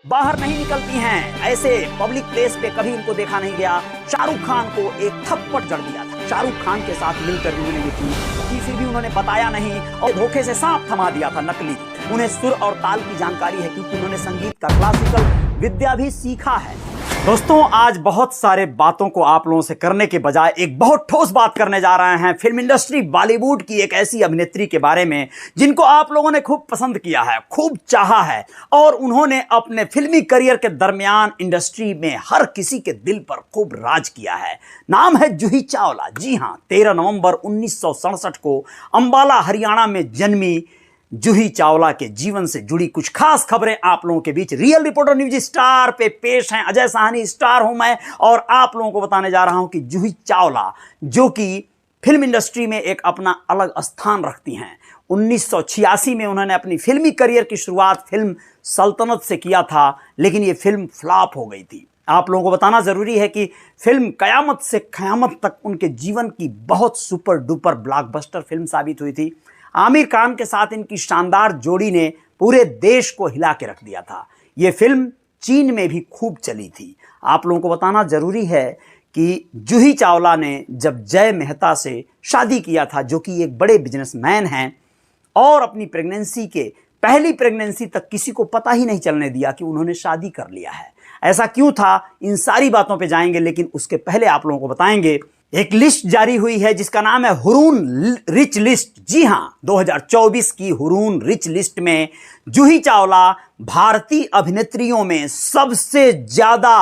बाहर नहीं निकलती हैं। ऐसे पब्लिक प्लेस पे कभी इनको देखा नहीं गया। शाहरुख खान को एक थप्पड़ जड़ दिया था। शाहरुख खान के साथ मिलकर उन्होंने ये की, फिर भी उन्होंने बताया नहीं और धोखे से सांप थमा दिया था नकली। उन्हें सुर और ताल की जानकारी है क्योंकि उन्होंने संगीत का क्लासिकल विद्या भी सीखा है। दोस्तों, आज बहुत सारे बातों को आप लोगों से करने के बजाय एक बहुत ठोस बात करने जा रहे हैं। फिल्म इंडस्ट्री बॉलीवुड की एक ऐसी अभिनेत्री के बारे में जिनको आप लोगों ने खूब पसंद किया है, खूब चाहा है और उन्होंने अपने फिल्मी करियर के दरमियान इंडस्ट्री में हर किसी के दिल पर खूब राज किया है। नाम है जूही चावला। जी हां, 13 नवंबर 1967 को अंबाला हरियाणा में जन्मी जूही चावला के जीवन से जुड़ी कुछ खास खबरें आप लोगों के बीच रियल रिपोर्टर न्यूज स्टार पे पेश हैं। अजय साहनी स्टार हूं मैं और आप लोगों को बताने जा रहा हूं कि जूही चावला जो कि फिल्म इंडस्ट्री में एक अपना अलग स्थान रखती हैं। 1986 में उन्होंने अपनी फिल्मी करियर की शुरुआत फिल्म सल्तनत से किया था, लेकिन ये फिल्म फ्लॉप हो गई थी। आप लोगों को बताना जरूरी है कि फिल्म कयामत से क़यामत तक उनके जीवन की बहुत सुपर डुपर ब्लॉकबस्टर फिल्म साबित हुई थी। आमिर खान के साथ इनकी शानदार जोड़ी ने पूरे देश को हिला के रख दिया था। ये फिल्म चीन में भी खूब चली थी। आप लोगों को बताना जरूरी है कि जूही चावला ने जब जय मेहता से शादी किया था, जो कि एक बड़े बिजनेसमैन हैं, और अपनी प्रेगनेंसी के पहली प्रेगनेंसी तक किसी को पता ही नहीं चलने दिया कि उन्होंने शादी कर लिया है। ऐसा क्यों था, इन सारी बातों पे जाएंगे, लेकिन उसके पहले आप लोगों को बताएंगे एक लिस्ट जारी हुई है जिसका नाम है हुरून रिच लिस्ट। जी हां, 2024 की हुरून रिच लिस्ट में जूही चावला भारतीय अभिनेत्रियों में सबसे ज्यादा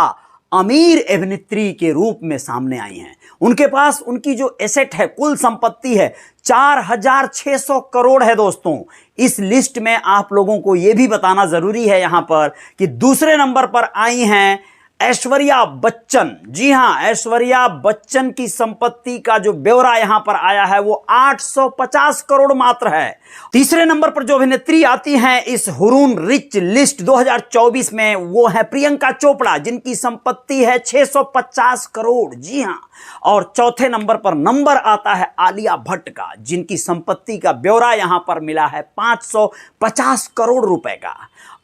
अमीर अभिनेत्री के रूप में सामने आई हैं। उनके पास उनकी जो एसेट है, कुल संपत्ति है, 4600 करोड़ है। दोस्तों, इस लिस्ट में आप लोगों को यह भी बताना जरूरी है यहां पर कि दूसरे नंबर पर आई हैं ऐश्वर्या बच्चन। जी हां, ऐश्वर्या बच्चन की संपत्ति का जो ब्यौरा यहां पर आया है वो 850 करोड़ मात्र है। तीसरे नंबर पर जो अभिनेत्री आती हैं इस हुरून रिच लिस्ट 2024 में वो है प्रियंका चोपड़ा, जिनकी संपत्ति है 650 करोड़। जी हां, और चौथे नंबर पर नंबर आता है आलिया भट्ट का, जिनकी संपत्ति का ब्यौरा यहां पर मिला है 550 करोड़ रुपए का।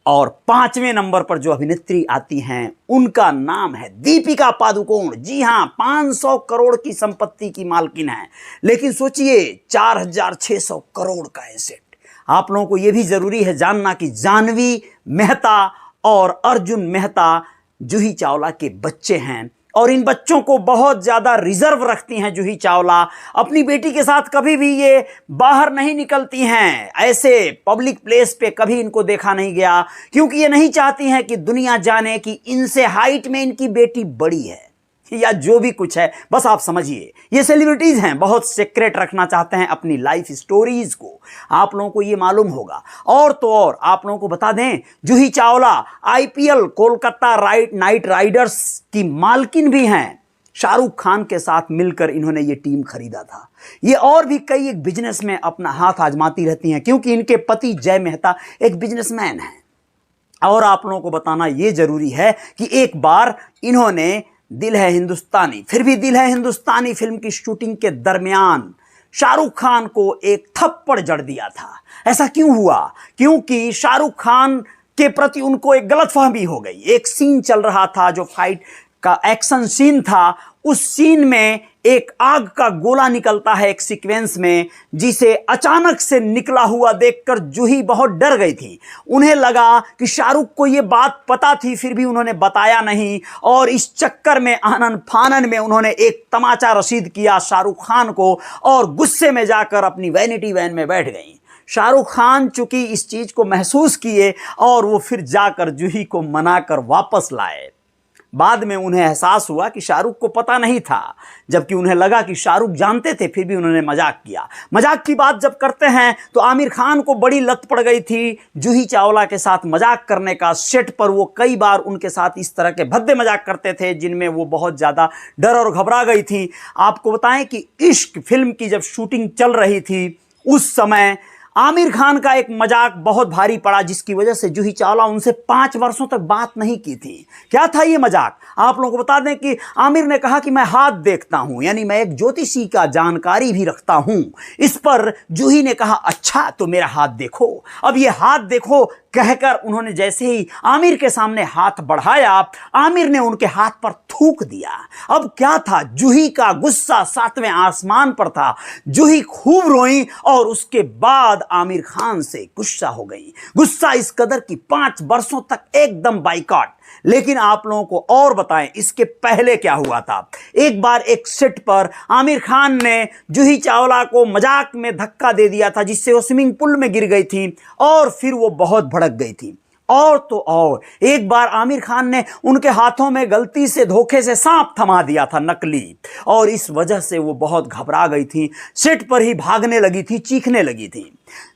और पांचवें नंबर पर जो अभिनेत्री आती हैं उनका नाम है दीपिका पादुकोण। जी हां, 500 करोड़ की संपत्ति की मालकिन है, लेकिन सोचिए 4600 करोड़ का एसेट। आप लोगों को यह भी जरूरी है जानना कि जाह्नवी मेहता और अर्जुन मेहता जूही चावला के बच्चे हैं और इन बच्चों को बहुत ज्यादा रिजर्व रखती हैं जूही चावला। अपनी बेटी के साथ कभी भी ये बाहर नहीं निकलती हैं। ऐसे पब्लिक प्लेस पे कभी इनको देखा नहीं गया क्योंकि ये नहीं चाहती हैं कि दुनिया जाने कि इनसे हाइट में इनकी बेटी बड़ी है या जो भी कुछ है। बस आप समझिए, ये सेलिब्रिटीज हैं, बहुत सीक्रेट रखना चाहते हैं अपनी लाइफ स्टोरीज को। आप लोगों को ये मालूम होगा। और तो और आप लोगों को बता दें, Juhi Chawla IPL Kolkata Knight Riders की मालकिन भी हैं। शाहरुख खान के साथ मिलकर इन्होंने ये टीम खरीदा था। ये और भी कई एक बिजनेस में अपना हाथ आजमाती रहती हैं क्योंकि इनके पति जय मेहता एक बिजनेसमैन हैं। और आप लोगों को बताना ये जरूरी है कि एक बार इन्होंने दिल है हिंदुस्तानी, फिर भी दिल है हिंदुस्तानी फिल्म की शूटिंग के दरमियान शाहरुख खान को एक थप्पड़ जड़ दिया था। ऐसा क्यों हुआ? क्योंकि शाहरुख खान के प्रति उनको एक गलतफहमी हो गई। एक सीन चल रहा था जो फाइट का एक्शन सीन था, उस सीन में एक आग का गोला निकलता है एक सीक्वेंस में, जिसे अचानक से निकला हुआ देखकर जूही बहुत डर गई थी। उन्हें लगा कि शाहरुख को यह बात पता थी, फिर भी उन्होंने बताया नहीं और इस चक्कर में आनन फानन में उन्होंने एक तमाचा रसीद किया शाहरुख खान को और गुस्से में जाकर अपनी वैनिटी वैन में बैठ गई। शाहरुख खान चूंकि इस चीज को महसूस किए और वो फिर जाकर जूही को मनाकर वापस लाए। बाद में उन्हें एहसास हुआ कि शाहरुख को पता नहीं था, जबकि उन्हें लगा कि शाहरुख जानते थे, फिर भी उन्होंने मजाक किया। मजाक की बात जब करते हैं तो आमिर खान को बड़ी लत पड़ गई थी जूही चावला के साथ मजाक करने का। सेट पर वो कई बार उनके साथ इस तरह के भद्दे मजाक करते थे जिनमें वो बहुत ज़्यादा डर और घबरा गई थी। आपको बताएं कि इश्क फिल्म की जब शूटिंग चल रही थी उस समय आमिर खान का एक मजाक बहुत भारी पड़ा, जिसकी वजह से जूही चावला उनसे 5 वर्षों तक बात नहीं की थी। क्या था ये मजाक? आप लोगों को बता दें कि आमिर ने कहा कि मैं हाथ देखता हूं, यानी मैं एक ज्योतिषी का जानकारी भी रखता हूं। इस पर जूही ने कहा अच्छा तो मेरा हाथ देखो। अब ये हाथ देखो कहकर उन्होंने जैसे ही आमिर के सामने हाथ बढ़ाया, आमिर ने उनके हाथ पर थूक दिया। अब क्या था, जूही का गुस्सा सातवें आसमान पर था। जूही खूब रोई और उसके बाद आमिर खान से गुस्सा हो गई। गुस्सा इस कदर कि 5 वर्षों तक एकदम बाइकॉट। लेकिन आप लोगों को और बताएं इसके पहले क्या हुआ था। एक बार एक सेट पर आमिर खान ने जूही चावला को मजाक में धक्का दे दिया था, जिससे वो स्विमिंग पूल में गिर गई थी और फिर वो बहुत भड़क गई थी। और तो और एक बार आमिर खान ने उनके हाथों में गलती से धोखे से सांप थमा दिया था, नकली, और इस वजह से वो बहुत घबरा गई थी। सेट पर ही भागने लगी थी, चीखने लगी थी।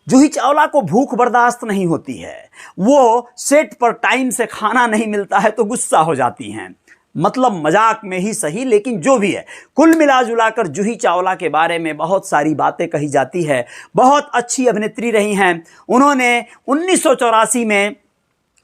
जूही चावला को भूख बर्दाश्त नहीं होती है। वो सेट पर टाइम से खाना नहीं मिलता है तो गुस्सा हो जाती हैं। मतलब मजाक में ही सही, लेकिन जो भी है, कुल मिला जुलाकर जूही चावला के बारे में बहुत सारी बातें कही जाती है। बहुत अच्छी अभिनेत्री रही हैं। उन्होंने 1984 में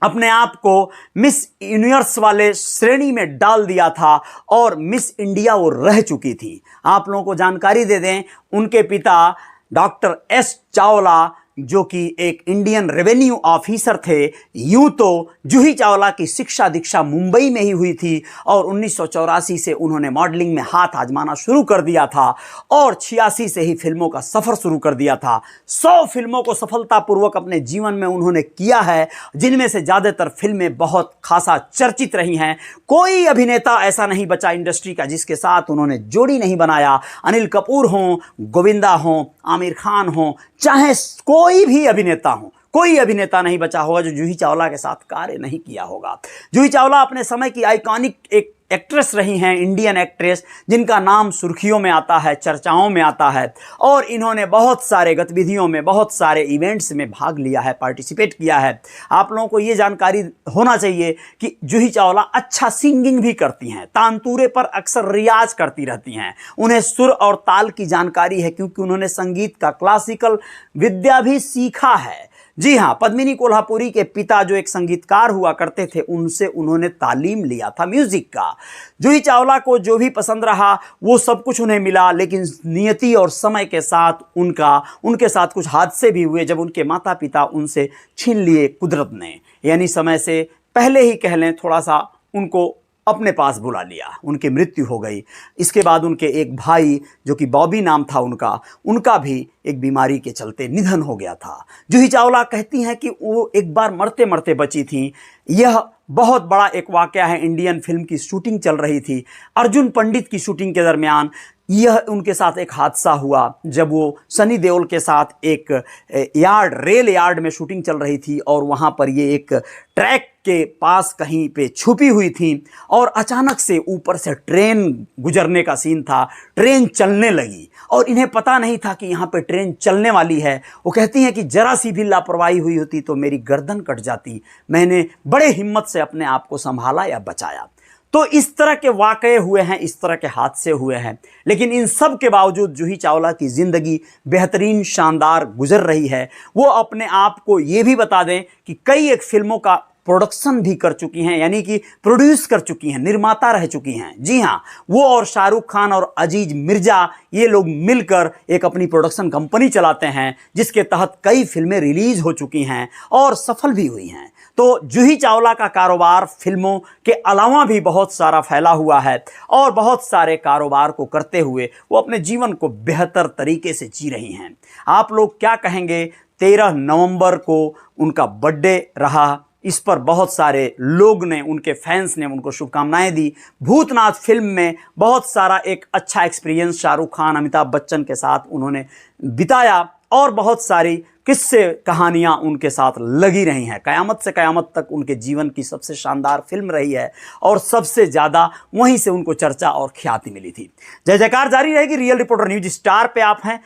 अपने आप को मिस यूनिवर्स वाले श्रेणी में डाल दिया था और मिस इंडिया वो रह चुकी थी। आप लोगों को जानकारी दे दें, उनके पिता डॉक्टर एस चावला जो कि एक इंडियन रेवेन्यू ऑफिसर थे। यूं तो जूही चावला की शिक्षा दीक्षा मुंबई में ही हुई थी और 1984 से उन्होंने मॉडलिंग में हाथ आजमाना शुरू कर दिया था और 86 से ही फिल्मों का सफर शुरू कर दिया था। 100 फिल्मों को सफलतापूर्वक अपने जीवन में उन्होंने किया है, जिनमें से ज्यादातर फिल्में बहुत खासा चर्चित रही हैं। कोई अभिनेता ऐसा नहीं बचा इंडस्ट्री का जिसके साथ उन्होंने जोड़ी नहीं बनाया। अनिल कपूर हों, गोविंदा हों, आमिर खान हों, चाहे कोई भी अभिनेता हो, कोई अभिनेता नहीं बचा होगा जो जूही चावला के साथ कार्य नहीं किया होगा। जूही चावला अपने समय की आइकॉनिक एक एक्ट्रेस रही हैं, इंडियन एक्ट्रेस, जिनका नाम सुर्खियों में आता है, चर्चाओं में आता है, और इन्होंने बहुत सारे गतिविधियों में, बहुत सारे इवेंट्स में भाग लिया है, पार्टिसिपेट किया है। आप लोगों को ये जानकारी होना चाहिए कि जूही चावला अच्छा सिंगिंग भी करती हैं, तानतूरे पर अक्सर रियाज करती रहती हैं। उन्हें सुर और ताल की जानकारी है क्योंकि उन्होंने संगीत का क्लासिकल विद्या भी सीखा है। जी हाँ, पद्मिनी कोल्हापुरी के पिता जो एक संगीतकार हुआ करते थे, उनसे उन्होंने तालीम लिया था म्यूजिक का। जूही चावला को जो भी पसंद रहा वो सब कुछ उन्हें मिला, लेकिन नियति और समय के साथ उनके साथ कुछ हादसे भी हुए जब उनके माता पिता उनसे छीन लिए कुदरत ने, यानी समय से पहले ही कह लें, थोड़ा सा उनको अपने पास बुला लिया। उनकी मृत्यु हो गई। इसके बाद उनके एक भाई जो कि बॉबी नाम था उनका भी एक बीमारी के चलते निधन हो गया था। जूही चावला कहती हैं कि वो एक बार मरते मरते बची थी। यह बहुत बड़ा एक वाकया है। इंडियन फिल्म की शूटिंग चल रही थी, अर्जुन पंडित की शूटिंग के दरमियान यह उनके साथ एक हादसा हुआ जब वो सनी देओल के साथ एक रेल यार्ड में शूटिंग चल रही थी और वहाँ पर ये एक ट्रैक के पास कहीं पे छुपी हुई थी और अचानक से ऊपर से ट्रेन गुजरने का सीन था। ट्रेन चलने लगी और इन्हें पता नहीं था कि यहाँ पे ट्रेन चलने वाली है। वो कहती हैं कि जरा सी भी लापरवाही हुई होती तो मेरी गर्दन कट जाती। मैंने बड़े हिम्मत से अपने आप को संभाला या बचाया। तो इस तरह के वाकये हुए हैं, इस तरह के हादसे हुए हैं, लेकिन इन सब के बावजूद जूही चावला की जिंदगी बेहतरीन शानदार गुजर रही है। वो अपने आप को ये भी बता दें कि कई एक फिल्मों का प्रोडक्शन भी कर चुकी हैं, यानी कि प्रोड्यूस कर चुकी हैं, निर्माता रह चुकी हैं। जी हाँ, वो और शाहरुख खान और अजीज मिर्जा ये लोग मिलकर एक अपनी प्रोडक्शन कंपनी चलाते हैं, जिसके तहत कई फिल्में रिलीज हो चुकी हैं और सफल भी हुई हैं। तो जूही चावला का कारोबार फिल्मों के अलावा भी बहुत सारा फैला हुआ है और बहुत सारे कारोबार को करते हुए वो अपने जीवन को बेहतर तरीके से जी रही हैं। आप लोग क्या कहेंगे? 13 नवंबर को उनका बर्थडे रहा। इस पर बहुत सारे लोग ने, उनके फैंस ने उनको शुभकामनाएं दी। भूतनाथ फिल्म में बहुत सारा एक अच्छा एक्सपीरियंस शाहरुख खान, अमिताभ बच्चन के साथ उन्होंने बिताया और बहुत सारी किस्से कहानियां उनके साथ लगी रही हैं। कयामत से कयामत तक उनके जीवन की सबसे शानदार फिल्म रही है और सबसे ज़्यादा वहीं से उनको चर्चा और ख्याति मिली थी। जय जयकार जारी रहेगी। रियल रिपोर्टर न्यूज स्टार पे आप हैं,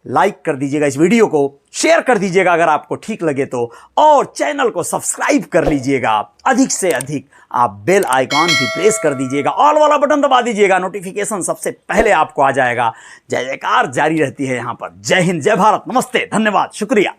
लाइक कर दीजिएगा इस वीडियो को, शेयर कर दीजिएगा अगर आपको ठीक लगे तो, और चैनल को सब्सक्राइब कर लीजिएगा। अधिक से अधिक आप बेल आइकॉन भी प्रेस कर दीजिएगा, ऑल वाला बटन दबा दीजिएगा, नोटिफिकेशन सबसे पहले आपको आ जाएगा। जय जयकार जारी रहती है यहाँ पर। जय हिंद, जय भारत, नमस्ते, धन्यवाद, शुक्रिया।